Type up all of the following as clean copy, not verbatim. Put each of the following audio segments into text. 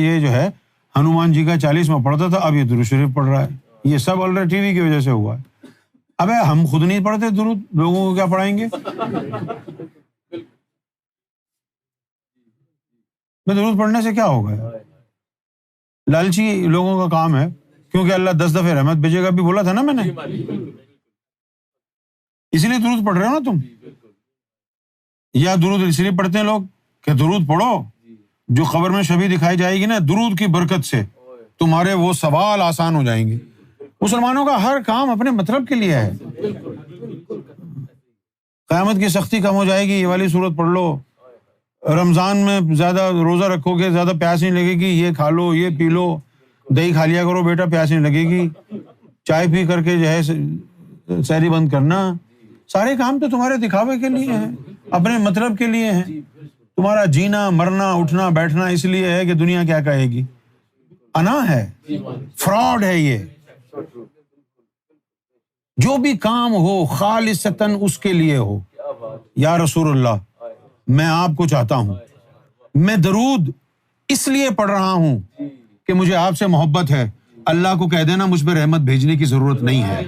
یہ جو ہے ہنومان جی کا 40واں پڑھتا تھا، اب یہ درود شریف پڑھ رہا ہے. یہ سب الرا ٹی وی کی وجہ سے ہوا ہے. ابے ہم خود نہیں پڑھتے درود، لوگوں کو کیا پڑھائیں گے؟ میں درود پڑھنے سے کیا ہوگا؟ لالچی لوگوں کا کام ہے، کیونکہ اللہ 10 دفعہ رحمت بھیجے گا بھی بولا تھا نا میں نے، اسی لیے درود پڑھ رہے ہو نا تم. یا درود اس لیے پڑھتے ہیں لوگ کہ درود پڑھو، جو قبر میں شبیہ دکھائی جائے گی نا، درود کی برکت سے تمہارے وہ سوال آسان ہو جائیں گے. مسلمانوں کا ہر کام اپنے مطلب کے لیے ہے. قیامت کی سختی کم ہو جائے گی، یہ والی صورت پڑھ لو. رمضان میں زیادہ روزہ رکھو گے، زیادہ پیاس نہیں لگے گی، یہ کھا لو، یہ پی لو، دہی کھا لیا کرو بیٹا، پیاس نہیں لگے گی. چائے پی کر کے جو ہے سحری بند کرنا. سارے کام تو تمہارے دکھاوے کے لیے ہیں، اپنے مطلب کے لیے ہیں. تمہارا جینا مرنا اٹھنا بیٹھنا اس لیے ہے کہ دنیا کیا کہے گی. انا ہے، فراڈ ہے یہ. جو بھی کام ہو خالصتاً اس کے لیے ہو. یا رسول اللہ، میں آپ کو چاہتا ہوں، میں درود اس لیے پڑھ رہا ہوں کہ مجھے آپ سے محبت ہے. اللہ کو کہہ دینا مجھ پہ رحمت بھیجنے کی ضرورت نہیں ہے.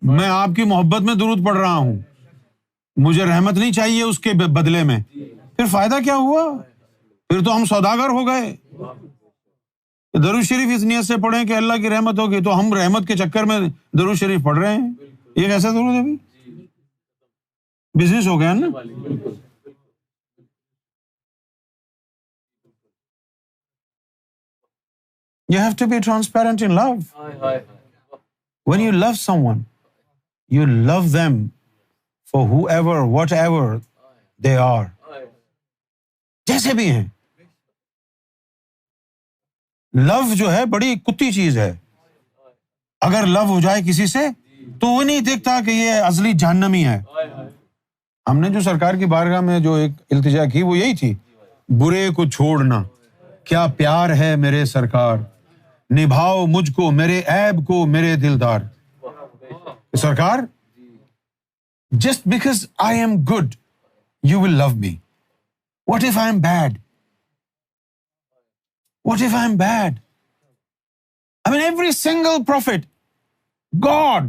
میں آپ کی محبت میں درود پڑھ رہا ہوں، مجھے رحمت نہیں چاہیے اس کے بدلے میں. پھر فائدہ کیا ہوا؟ پھر تو ہم سوداگر ہو گئے. درود شریف اس نیت سے پڑھیں کہ اللہ کی رحمت ہوگی، تو ہم رحمت کے چکر میں درود شریف پڑھ رہے ہیں. یہ کیسا درود ہے؟ بزنس ہو گیا نا. You have to be transparent in love. When you love someone, you love them for whoever, whatever they are. جیسے بھی ہیں. لو جو ہے بڑی کتی چیز ہے. اگر لو ہو جائے کسی سے تو وہ نہیں دیکھتا کہ یہ ازلی جہنمی ہے. ہم نے جو سرکار کی بارگاہ میں جو ایک التجا کی وہ یہی تھی، برے کو چھوڑنا کیا پیار ہے میرے سرکار، نبھاؤ مجھ کو میرے عیب کو میرے دلدار. سرکار just because I am good you will love me. What if I am bad? What if I am bad? I mean every single prophet, God,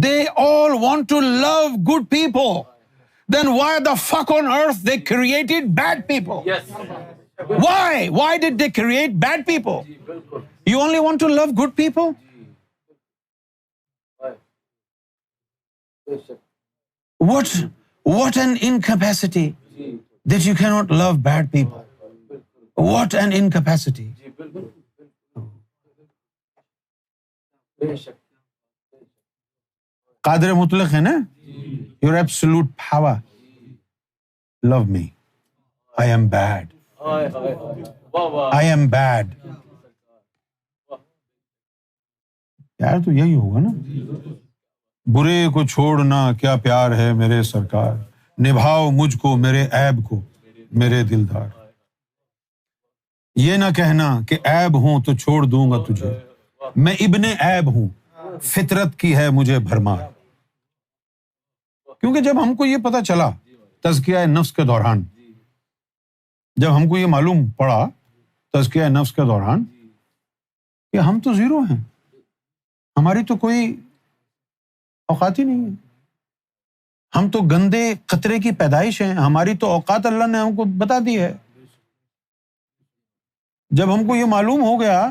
they all want to love good people. Then why the fuck on earth they created bad people? Yes. Why? Why did they create bad people? You only want to love good people? What an incapacity that you cannot love bad people. What an incapacity. قادر مطلق ہے نا؟ Your absolute power. Love me. I am bad. I am bad. یار تو یہی ہوگا نا. برے کو چھوڑنا کیا پیار ہے میرے سرکار، نبھاؤ مجھ کو میرے عیب کو میرے دلدار. یہ نہ کہنا کہ عیب ہوں تو چھوڑ دوں گا تجھے، میں ابن عیب ہوں فطرت کی ہے مجھے بھرمار. کیونکہ جب ہم کو یہ پتہ چلا تزکیہ نفس کے دوران، جب ہم کو یہ معلوم پڑا تزکیہ نفس کے دوران کہ ہم تو زیرو ہیں، ہماری تو کوئی اوقات ہی نہیں ہے، ہم تو گندے قطرے کی پیدائش ہیں، ہماری تو اوقات اللہ نے ہم کو بتا دی ہے. جب ہم کو یہ معلوم ہو گیا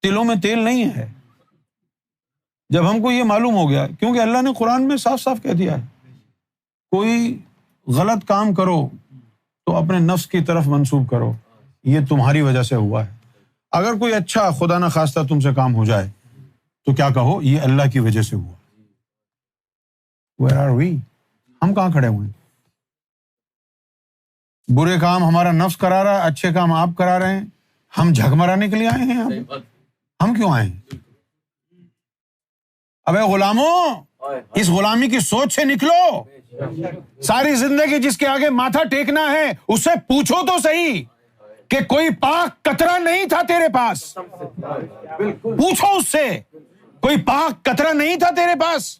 تلوں میں تیل نہیں ہے، جب ہم کو یہ معلوم ہو گیا، کیونکہ اللہ نے قرآن میں صاف صاف کہہ دیا ہے کوئی غلط کام کرو تو اپنے نفس کی طرف منسوب کرو، یہ تمہاری وجہ سے ہوا ہے. اگر کوئی اچھا خدا نہ خواستہ تم سے کام ہو جائے تو کیا کہو یہ اللہ کی وجہ سے ہوا. Where are we? ہم کہاں کھڑے ہوئے ہیں؟ برے کام ہمارا نفس کرا رہا ہے، اچھے کام آپ کرا رہے ہیں. ہم جھگ مرانے کے لیے آئے ہیں؟ ہم کیوں آئے ہیں؟ ابے غلاموں، اس غلامی کی سوچ سے نکلو. ساری زندگی جس کے آگے ماتھا ٹیکنا ہے اس سے پوچھو تو صحیح کہ کوئی پاک قطرہ نہیں تھا تیرے پاس. پوچھو اس سے، کوئی پاک قطرہ نہیں تھا تیرے پاس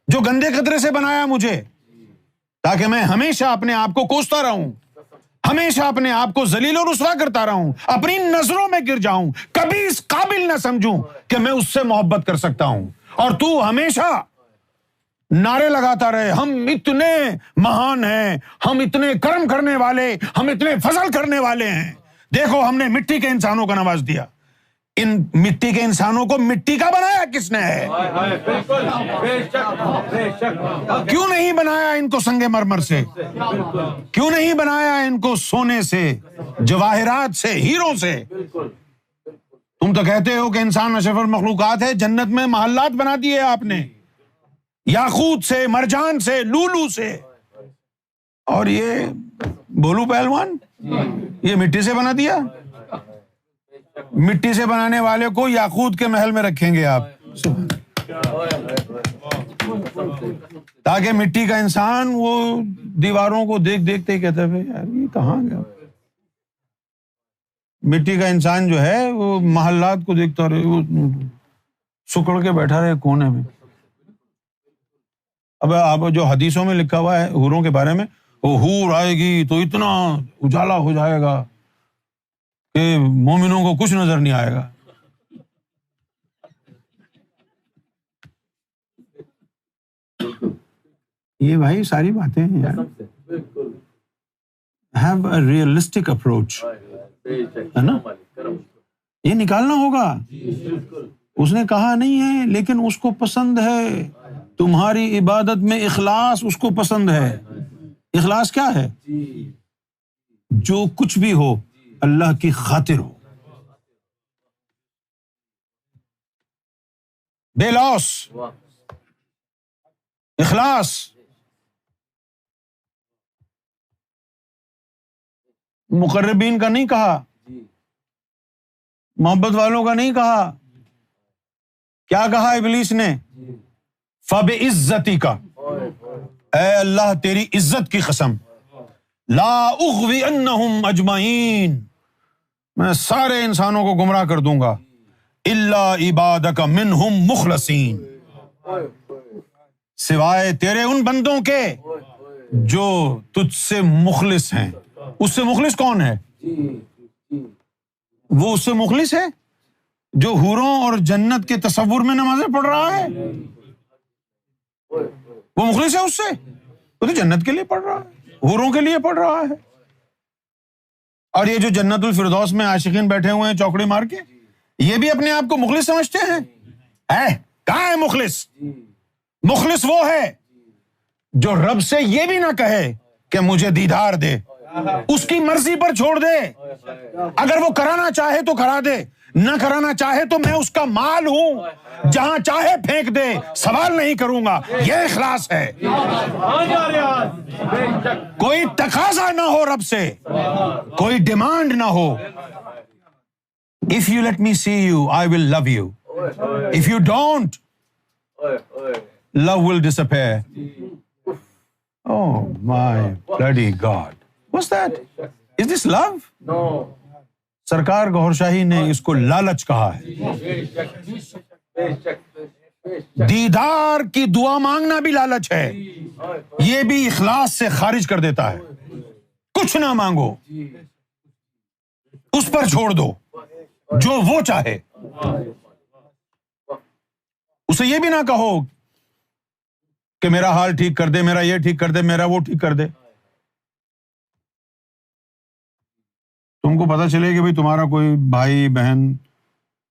جو گندے قطرے سے بنایا مجھے. تاکہ میں ہمیشہ اپنے آپ کو کوستا رہوں، ہمیشہ اپنے آپ کو ذلیل و رسوا کرتا رہوں، اپنی نظروں میں گر جاؤں، کبھی اس قابل نہ سمجھوں کہ میں اس سے محبت کر سکتا ہوں، اور تو ہمیشہ نعرے لگاتا رہے ہم اتنے مہان ہیں، ہم اتنے کرم کرنے والے، ہم اتنے فضل کرنے والے ہیں، دیکھو ہم نے مٹی کے انسانوں کو نواز دیا۔ ان مٹی کے انسانوں کو مٹی کا بنایا کس نے ہے؟ کیوں نہیں بنایا ان کو سنگ مرمر سے؟ کیوں نہیں بنایا ان کو سونے سے، جواہرات سے، ہیروں سے؟ تم تو کہتے ہو کہ انسان اشرف المخلوقات ہے، جنت میں محلات بنا دیے آپ نے، یاقوت سے، مرجان سے، لولو سے، اور یہ بولو پہلوان یہ مٹی سے بنا دیا۔ مٹی سے بنانے والے کو یاقوت کے محل میں رکھیں گے آپ، تاکہ مٹی کا انسان وہ دیواروں کو دیکھ دیکھتے ہی کہتا ہے یار یہ کہاں گیا۔ مٹی کا انسان جو ہے وہ محلات کو دیکھتا رہے، وہ سکڑ کے بیٹھا رہے کونے میں۔ اب آپ جو حدیثوں میں لکھا ہوا ہے حوروں کے بارے میں، وہ حور آئے گی تو اتنا اجالا ہو جائے گا کہ مومنوں کو کچھ نظر نہیں آئے گا۔ یہ بھائی ساری باتیں ہیں یار، ہیو اے ریئلسٹک اپروچ، ہے نا؟ یہ نکالنا ہوگا۔ اس نے کہا نہیں ہے لیکن اس کو پسند ہے، تمہاری عبادت میں اخلاص اس کو پسند ہے۔ اخلاص کیا ہے؟ جو کچھ بھی ہو اللہ کی خاطر ہو، بے لوس اخلاص۔ مقربین کا نہیں کہا، محبت والوں کا نہیں کہا، کیا کہا ابلیس نے؟ فَبِعِزَّتِكَ، اے اللہ تیری عزت کی قسم، لا اغوینہم اجمعین، میں سارے انسانوں کو گمراہ کر دوں گا، الا عبادک منہم مخلصین، سوائے تیرے ان بندوں کے جو تجھ سے مخلص ہیں۔ اس سے مخلص کون ہے؟ وہ اس سے مخلص ہے جو حوروں اور جنت کے تصور میں نمازیں پڑھ رہا ہے، وہ مخلص ہے اس سے؟ وہ تو جنت کے لیے پڑھ رہا ہے، حوروں کے لیے پڑھ رہا ہے۔ اور یہ جو جنت الفردوس میں عاشقین بیٹھے ہوئے ہیں چوکڑی مار کے، یہ بھی اپنے آپ کو مخلص سمجھتے ہیں؟ کہاں ہے مخلص؟ مخلص وہ ہے جو رب سے یہ بھی نہ کہے کہ مجھے دیدار دے، اس کی مرضی پر چھوڑ دے، اگر وہ کرانا چاہے تو کرا دے، نہ کرانا چاہے تو میں اس کا مال ہوں، جہاں چاہے پھینک دے، سوال نہیں کروں گا۔ یہ اخلاص ہے۔ کوئی تقاضا نہ ہو رب سے، کوئی ڈیمانڈ نہ ہو۔ If you let me see you, I will love you. If you don't, love will disappear. Oh my bloody God. What's that? Is this love? No. سرکار گوھر شاہی نے اس کو لالچ کہا ہے۔ دیدار کی دعا مانگنا بھی لالچ ہے، یہ بھی اخلاص سے خارج کر دیتا ہے۔ کچھ نہ مانگو، اس پر چھوڑ دو جو وہ چاہے۔ اسے یہ بھی نہ کہو کہ میرا حال ٹھیک کر دے، میرا یہ ٹھیک کر دے، میرا وہ ٹھیک کر دے۔ تم کو پتا چلے کہ بھئی تمہارا کوئی بھائی بہن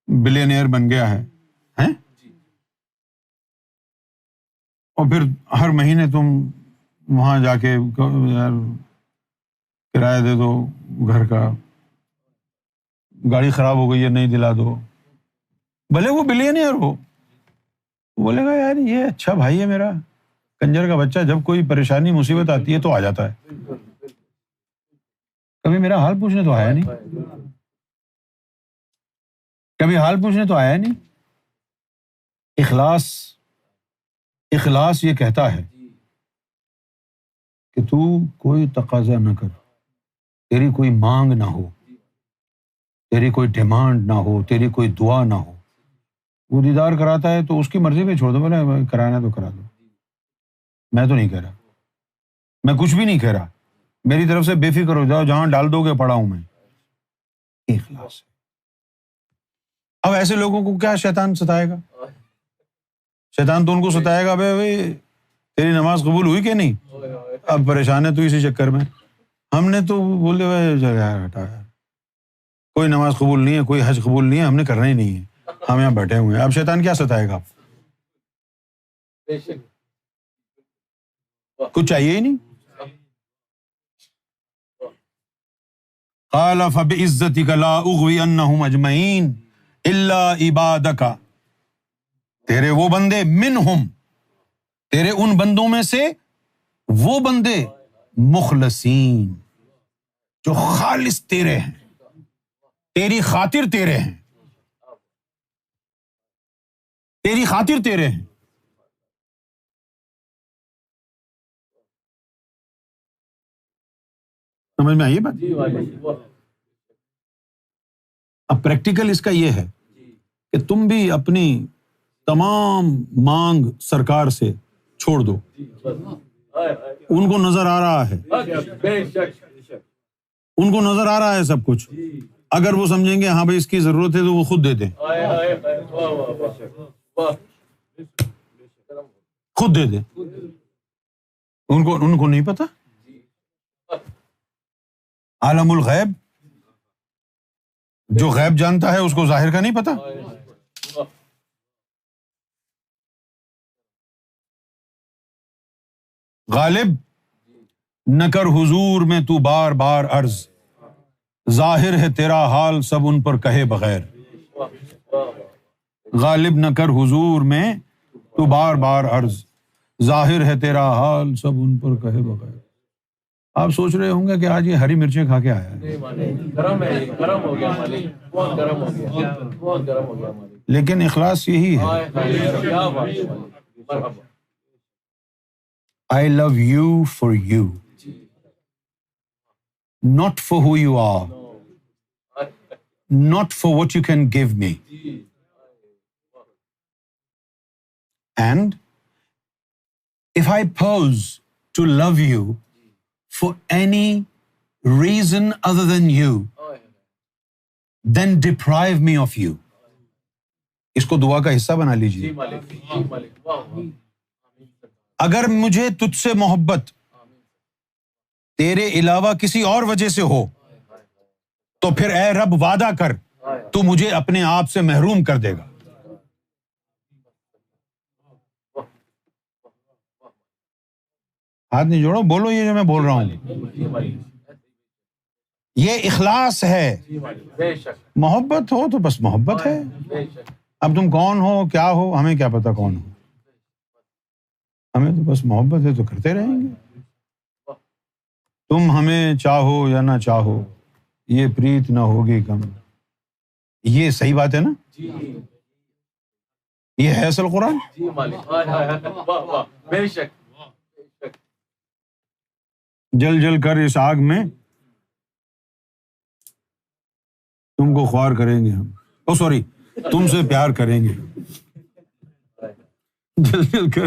بلینئر بن گیا ہے، اور پھر ہر مہینے تم وہاں جا کے یار کرایہ دے دو گھر کا، گاڑی خراب ہو گئی ہے نہیں دلا دو، بھلے وہ بلینئر ہو، بولے گا یار یہ اچھا بھائی ہے میرا، کنجر کا بچہ جب کوئی پریشانی مصیبت آتی ہے تو آ جاتا ہے، کبھی میرا حال پوچھنے تو آیا نہیں، کبھی حال پوچھنے تو آیا نہیں۔ اخلاص یہ کہتا ہے کہ تو کوئی تقاضا نہ کر، تیری کوئی مانگ نہ ہو، تیری کوئی ڈیمانڈ نہ ہو، تیری کوئی دعا نہ ہو۔ وہ دیدار کراتا ہے تو اس کی مرضی پہ چھوڑ دو، بولے کرانا تو کرا دو، میں تو نہیں کہہ رہا۔ میں کچھ بھی نہیں کہہ رہا، میری طرف سے بے فکر ہو جاؤ، جہاں ڈال دو گے پڑا ہوں میں. اخلاص. اب ایسے لوگوں کو کیا شیطان ستائے گا؟ شیطان تو ان کو ستائے گا، بھائی تیری نماز قبول ہوئی کہ نہیں، اب پریشان ہے تو اسی چکر میں. ہم نے تو بولے ہوئے ہٹا، کوئی نماز قبول نہیں ہے، کوئی حج قبول نہیں ہے، ہم نے کرنا ہی نہیں ہے، ہم یہاں بیٹھے ہوئے ہیں. اب شیطان کیا ستائے گا؟ کچھ چاہیے ہی نہیں. قال فبعزتک لا اغوینہم اجمعین الا عبادک، تیرے وہ بندے، منہم، تیرے ان بندوں میں سے وہ بندے، مخلصین، جو خالص تیرے ہیں، تیری خاطر تیرے ہیں، تیری خاطر تیرے ہیں. سمجھ میں آئی بات؟ اب پریکٹیکل اس کا یہ ہے کہ تم بھی اپنی تمام مانگ سرکار سے چھوڑ دو. ان کو نظر آ رہا ہے، ان کو نظر آ رہا ہے سب کچھ. اگر وہ سمجھیں گے ہاں بھائی اس کی ضرورت ہے تو وہ خود دے دیں، خود دے دیں. ان کو نہیں پتا. عالم الغیب، جو غیب جانتا ہے اس کو ظاہر کا نہیں پتا. غالب نہ کر حضور میں تو بار بار عرض، ظاہر ہے تیرا حال سب ان پر کہے بغیر. غالب نہ کر حضور میں تو بار بار عرض، ظاہر ہے تیرا حال سب ان پر کہے بغیر. آپ سوچ رہے ہوں گے کہ آج یہ ہری مرچیں کھا کے آیا ہے، گرم ہو گیا مالک، بہت گرم ہو گیا، بہت گرم ہو گیا مالک. لیکن اخلاص یہی ہے. کیا بات ہے مالک، مرحبا. I love you for you, not for who you are, not for what you can give me. And if I pose to love you for any reason other than you, then deprive me of you. اس کو دعا کا حصہ بنا لیجیے. اگر مجھے تجھ سے محبت تیرے علاوہ کسی اور وجہ سے ہو تو پھر اے رب وعدہ کر تو مجھے اپنے آپ سے محروم کر دے گا. ہاتھ نہیں جوڑو، بولو یہ جو میں بول رہا ہوں یہ اخلاص ہے. محبت ہو تو بس محبت ہے. اب تم کون ہو کیا ہو ہمیں کیا پتا کون ہو، ہمیں تو بس محبت ہے تو کرتے رہیں گے. تم ہمیں چاہو یا نہ چاہو یہ پریت نہ ہوگی کم. یہ صحیح بات ہے نا؟ یہ ہے اصل قرآن. جل جل کر اس آگ میں تم کو خوار کریں گے ہم، تم سے پیار کریں گے. جل جل کر